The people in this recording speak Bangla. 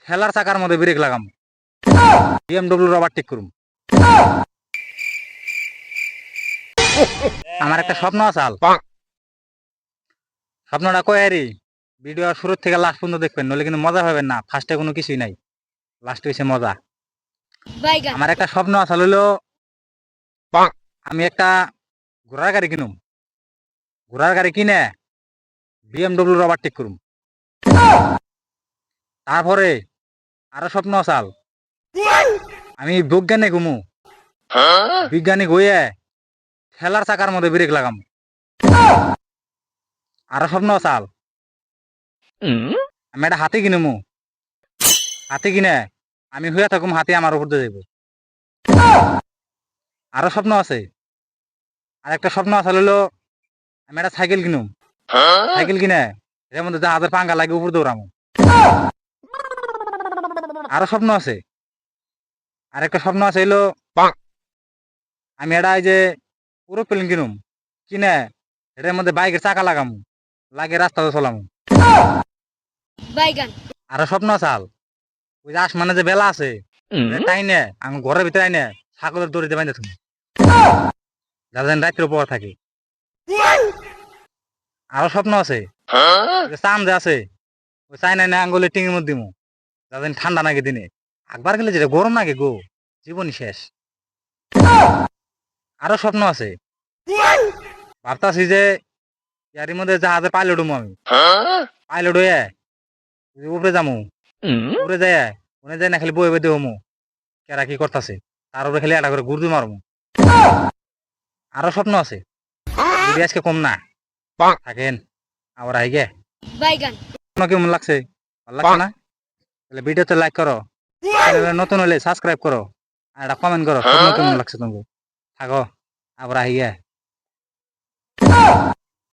ঠেলার চাকার মধ্যে ব্রেক লাগাম, বিএমডব্লিউর ওভারটেক করুম। আমার একটা স্বপ্ন আসাল, স্বপ্নটা কয় আরি ভিডিও শুরু থেকে লাস্ট পর্যন্ত দেখবেন, নইলে কিন্তু মজা পাবেন না। ফার্স্টে কোনো কিছুই নাই, লাস্টে হয়েছে মজা। আমার একটা স্বপ্ন আসাল হইলো আমি একটা ঘোড়ার গাড়ি কিনুম, ঘোড়ার গাড়ি কিনে বিএমডব্লিউর ওভারটেক করুম। তারপরে আরো স্বপ্ন আসাল আমি বিজ্ঞানী ঘুমু, বিজ্ঞানী হয়ে ঠেলার চাকার মধ্যে ব্রেক লাগাম। আরো স্বপ্ন আসাল আমি একটা হাতি কিনুমু, হাতি কিনে আমি হইয়া থাকুম, হাতি আমার উপর দিয়ে যাইব। আরো স্বপ্ন আছে, আর একটা স্বপ্ন আছে হলো আমি একটা সাইকেল কিনুম, সাইকেল কিনে এর মধ্যে জাহাজের পাঙ্গা লাগে উপর দৌড়ামু। আরো স্বপ্ন আছে, আর একটা স্বপ্ন আছে হইলো আমি এটা এই যে পুরো প্লেন কিনুম, কিনে এটার মধ্যে বাইকের চাকা লাগামু, লাগে রাস্তাতে চলামু। আরো স্বপ্ন আসাল ওই যে আসমানে যে বেলা আছে টাইনে আমি ঘরের ভিতরে আইনে ছাগলের দড়িতে বাইন্ধে থাকি, যাদের রাত্রে উপর থাকে। আরো স্বপ্ন আছে চাম যে আছে ওই চাইনা না আঙ্গুলে টিঙের মধ্যে দিমু, যাদের ঠান্ডা নাগে দিনে। একবার গেলে যেটা গরম লাগে গো, জীবনই শেষ। আরো স্বপ্ন আছে ভাবতাছি যে ইয়ারির মধ্যে জাহাজে পাইলট হবো আমি, পাইলট হয়ে উপরে যামু, উপরে যায় ওনে যায় না খালি বই বই দেবো কেরা কি করতেছে, তার উপরে খালি একটা করে গুর্দি মারবো। আরো স্বপ্ন আছে, যদি আজকে কম না থাকেন আবার আই গে। কেমন লাগছে, ভালো লাগছে না? তাহলে ভিডিওতে লাইক করো, নতুন হলে সাবস্ক্রাইব করো, আর একটা কমেন্ট করো স্বপ্ন কেমন লাগছে তোমাকে। থাকো আবার আই গে।